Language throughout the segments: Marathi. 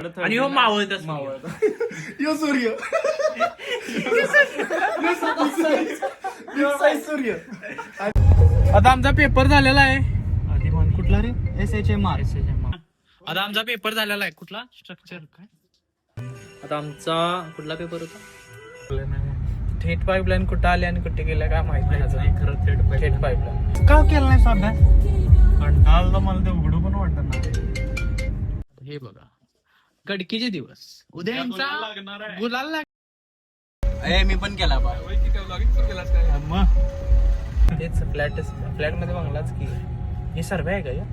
आणि हो मावळत यो सूर्य सूर्य. आता आमचा पेपर झालेला आहे. कुठला रे? SHMR. आता आमचा पेपर झालेला आहे. कुठला स्ट्रक्चर काय आता आमचा कुठला पेपर होता? थेट पाईपलाईन कुठं आली आणि कुठे गेल्या काय माहित नाही. खरं थेट पाईपलाईन का केला नाही अभ्यास? कंटाळला मला ते उघडू पण वाटत ना. हे बघा गडकीचे दिवस उद्या यांचा गुलाल मी पण केला बा. तेच फ्लॅट मध्ये बंगलाच की हे सर्वे आहे का या?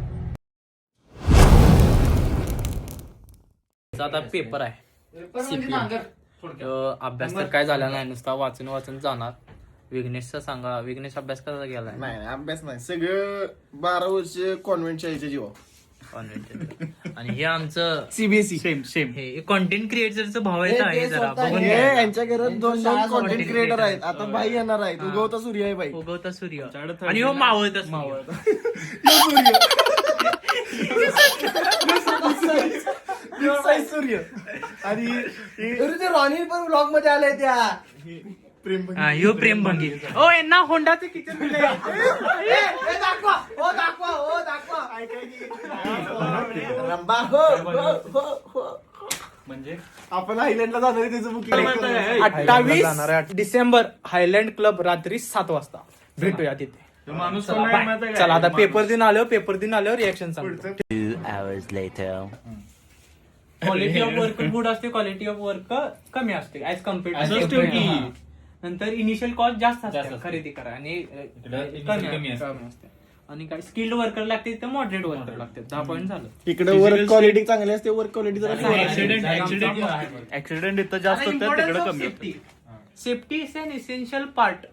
आता पेपर आहे अभ्यास तर काय झाला नाही, नुसता वाचून जाणार. विघ्नेशचा सांगा, विघ्नेश अभ्यास कसा गेलाय? नाही अभ्यास नाही, सगळं 12 वर्ष कॉन्व्हेंटच्या याच्या जीवा. आणि हे आमचं CBSE सेम हे कंटेंट क्रिएटरचं भाव आहे जरा बघून हे घ्या. यांच्या घरात 2 कॉन्टेंट क्रिएटर आहेत. आता बाई येणार आहेत. उगवता सूर्य आहे बाई. उगवता सूर्य आणि हो मावळत सूर्य. आणि ते रॉनी पण ब्लॉग मध्ये आले त्या यो प्रेम भंगी. ओ यांना होंडाचं किचन म्हणजे आपण आयलंडला जाणार आहे त्याचं बुकिंग. 28 डिसेंबर हायलँड क्लब रात्री 7 वाजता भेटूया तिथे. चला आता पेपर दिन आल्यावर रिएक्शन सांगतो. 2 hours later. Quality of work good असते, क्वालिटी ऑफ वर्क कमी असते ऍज कम्पेअर्ड. नंतर इनिशियल कॉस्ट जास्त असते खरेदी करा आणि कमी असते. आणि काय स्किल्ड वर्कर लागते तर मॉडरेट वर्कर लागते. 10 पॉईंट झालं. इकडे वर्क क्वालिटी चांगली असते, वर्क क्वालिटी जरा ऍक्सिडेंट इथं जास्त होतात, तिकडे कमी होतं. Safety is an essential part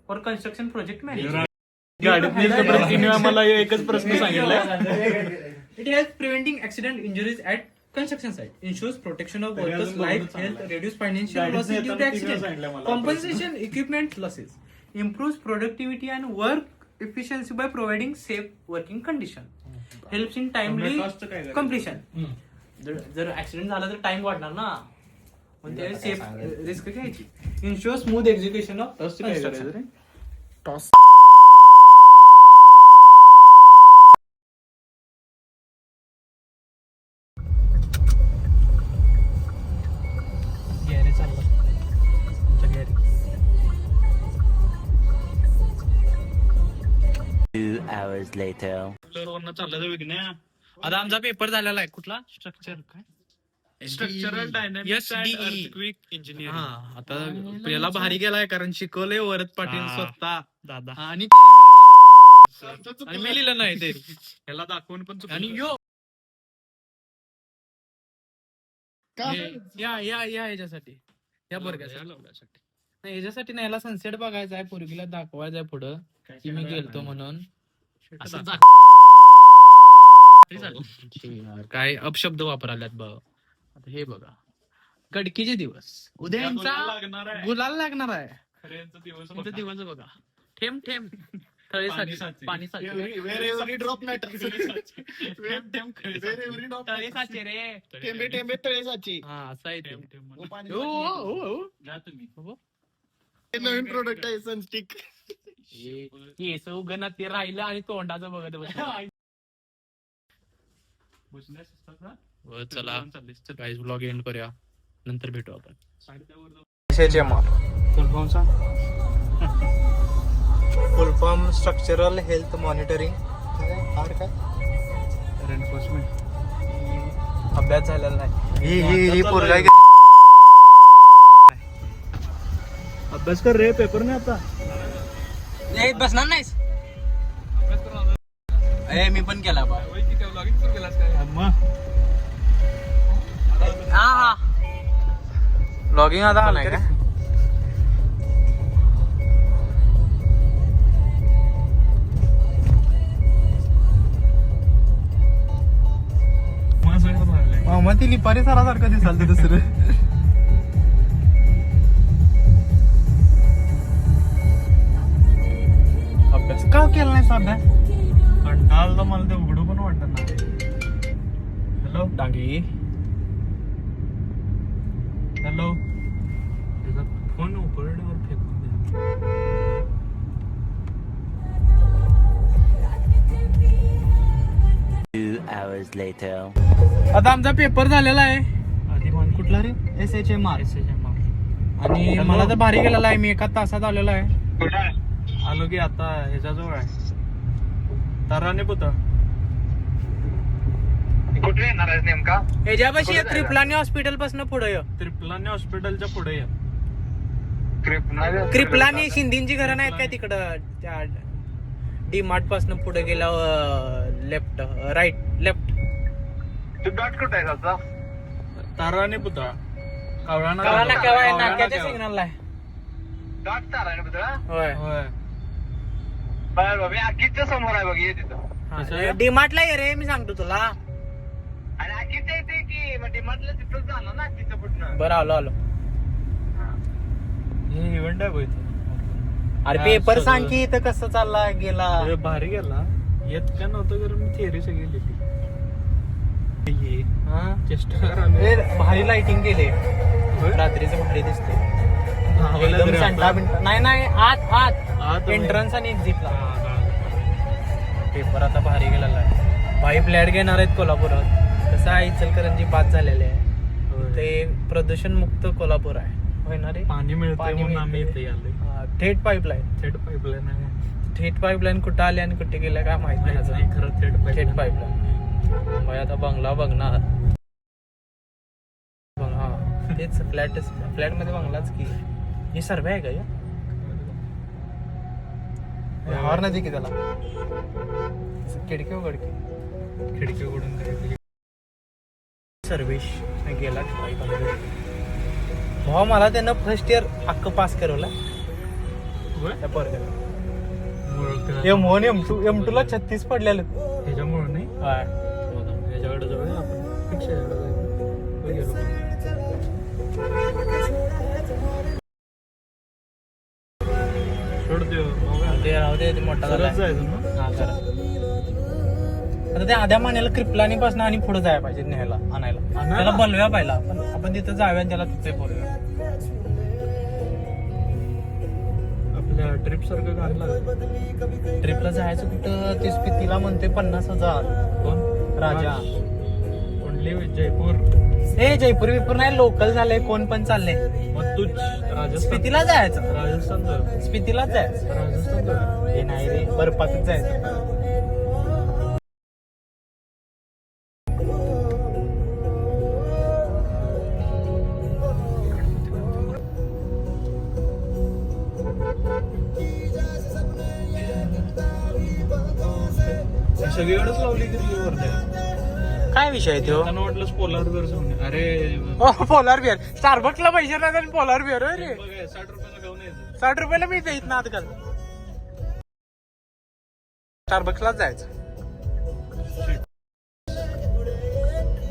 for construction project management. गाडीत आम्हाला एकच प्रश्न सांगितलाय. It helps preventing accident injuries at construction site, ensures protection of workers' life, health, reduce financial losses due to accident, compensation equipment losses, improves productivity and work efficiency by providing safe working condition, helps in timely completion. जर ऍक्सिडेंट झाला तर टाइम वाढणार ना, म्हणजे सेफ रिस्क घ्यायची. Ensure smooth execution of construction. Toss Two hours later. चाललं विघ्न. आता आमचा पेपर झालेला आहे. कुठला स्ट्रक्चर काय structural dynamics and earthquake engineering. हा आता याला भारी गेलाय कारण शिकवलंय वरद पाटील स्वतः दादा आणि मी लिहिलं नाही ते ह्याला दाखवून पण आणि यो या ह्याच्यासाठी या वर्गासाठी नाही, ह्याच्यासाठी नाही, याला सनसेट बघायचा आहे, पोरगीला दाखवायचं आहे पुढं की मी गेलतो म्हणून. काय अपशब्द वापराल्यात बघ. आता हे बघा गडकीचे दिवस उद्या यांचा गुलाल लागणार आहे. खऱ्यांचा दिवस तुमचे दिवस बघा. थेंब थेंब तळेसाठी पाणी ड्रॉप मॅटर तळेसाचे रे. टेंबे टेंबे तळेसाची. हा असं आहे ते. नवीन प्रोडक्ट आहे सनस्टिक. केस उगणं ते राहिलं आणि तोंडाचं बघत चला गाईज ब्लॉग एंड करूया, नंतर भेटू आपण. फुल फॉर्म स्ट्रक्चरल हेल्थ मॉनिटरिंग. अभ्यास झालेला नाही. अभ्यास कर रे, पेपर नाही आता. बसणार नाहीस? मी पण केला बा. हा लॉगिंग आता नाही का? मग ती लिपारी सरासारखं दिसाल ते दुसरं. अभ्यास का केला नाही अभ्यास? कंटाळला मला ते उघडू पण वाटत ना. हॅलो डांगी हॅलो त्याचा फोन उपरड्यावर फेकून दे. 2 hours later. आता आमचा पेपर झालेला आहे आधी मान कुठला रे SHMR SHMR. आणि मला तर भारी गेलेला आहे. मी एका तासात आलेलो आहे. आलो की आता ह्याच्याजवळ आहे ताराने पुतळा. कुठे येणार आहे नेमका? ह्याच्यापाशी क्रिपलानी हॉस्पिटल पासून पुढे ये. त्रिपलाने हॉस्पिटलच्या पुढे या. क्रिपलानी शिंदेची घरं नाहीत काय तिकडं त्या डी मार्ट पासून पुढे गेला लेफ्ट राईट लेफ्ट. तू डॉट कुठे आहे त्याचा? ताराने पुतळा कावळा नाक्याच्या सिग्नलला आहे. डॉट तार आहे ना पुतळा? होय होय. बर बाबा आगीच्या समोर आहे बघ ये तिथं. डी मार्टला ये रे मी सांगतो तुला. आणि आगीच्या येते की मग डिमांडला तिथं जाणार ना आगीच्या पुढनं. बरं आलो हे इव्हेंट आहे बघ. अरे पेपर सांग की इथं कसं चालला गेला. भारी गेला येत का नव्हतं कारण मी थिअरी सगळी लिहिली. चेष्टा करा. भारी लाइटिंग केली रात्रीचं भारी दिसते. एकदम सेंटा बिंटा नाही आत एंट्रन्स आणि एक्झिटला. पेपर आता भारी गेलेला आहे. भाई फ्लॅट घेणार आहेत कोल्हापुरात. कसं आहे इचलकरंजी बाद झालेले आहे. ते प्रदूषण मुक्त कोल्हापूर आहे होय ना रे. पाणी मिळतं म्हणून आम्ही इथे आलोय. थेट पाईपलाईन थेट पाईपलाईन कुठं आली आणि कुठे गेल्या काय माहित नाही. खरं थेट पाईपलाईन भाई आता बंगला बघणार. हा तेच फ्लॅट मध्ये बंगलाच की. हे सर्वे आहे का या हार नाही की त्याला खिडकी उघडकी खिडकी उघडून करायची. सर्वेश गेला भाऊ. मला त्यानं फर्स्ट इयर अख्खं पास करवलं त्या पोरग्याला. M2 ला 36 पडलेलं. त्याच्यामुळे नाही ह्याच्याकडे जाऊया आपण फिक्स सोड ते मोठा झाला. जायचं ना. आता त्या आध्या मान्याला क्रिपलानी पासून आणि पुढे जायला पाहिजे न्यायला आणायला. त्याला बोलव्या पाहिला आपण तिथं जाऊया आणि त्याला तिथे बोलूया. आपल्या ट्रिप सारखं काढलं. ट्रिपला जायचं कुठं ते स्पितीला म्हणते 50,000. कोण राजा ओनली जयपूर. जयपूर विपूर नाही लोकल झालंय. कोण पण चाललंय. मग तूच राजस्थान स्पितीला जायचं. राजस्थान जाऊ. स्पितीलाच जायचं. राजस्थान जाऊ. हे नाही रे बर्फातच जायचं. सगळीकडेच लावली की वर्धा. काय विषय तो. त्यांना वाटलं पोलार बिअर जाऊन. अरे पोलार बिअर स्टारबक्सला पैसे नाही आणि पोलार बिअर रे. बघ 60 रुपयाला घेऊन यायचं. 60 रुपयाला मी देत ना आजकाल. स्टारबक्सलाच जायचं.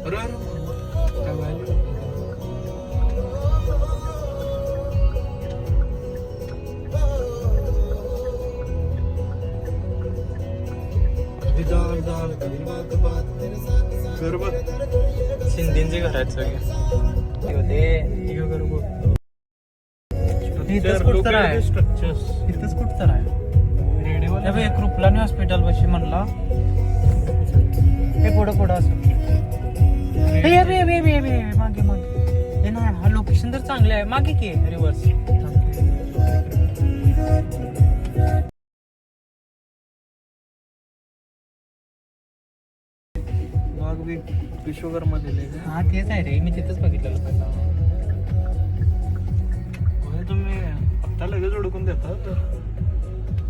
अरे काय व्हायला? घर बघ शिंदेचे घर आहेत सगळे. इथंच कुठं तर आहे. स्ट्रक्चर्स इथंच कुठं तर आहे. कृपलानी हॉस्पिटल पाशी म्हणला. हे पुढं असं मागे हे नाही. हा लोकेशन तर चांगले आहे. मागे की रिव्हर्स. विश्वकर्मा दिले हा तेच आहे रे. मी तिथंच बघितलेलं. तुम्ही आता लगेच ओळखून देता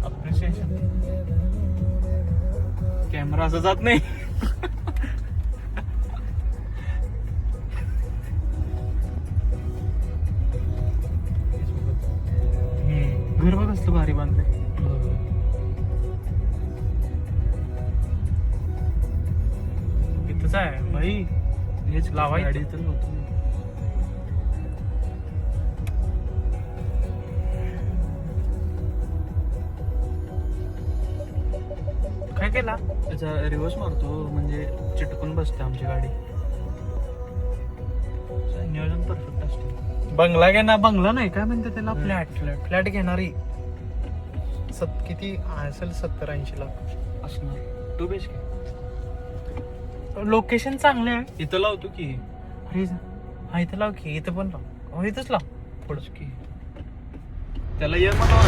अप्रिशिएशन. कॅमेरा असं जात नाही. घर बघ असतं भारी बांधलंय. इथंच आहे भाई. हेच लावायचं. गाडी तर होतो. काय केला. त्याचा रिव्हर्स मारतो म्हणजे चिटकून बसते आमची गाडी. नियोजन परफेक्ट असते. बंगला घेणार, बंगला नाही काय म्हणते त्याला, फ्लॅट घेणारी किती असेल 70-80 लाख असणार. 2 BHK लोकेशन चांगले आहे. इथं लावतो की. अरे हा इथं लाव की, इथं पण लाव, इथंच लाव पुढच की. त्याला ये मला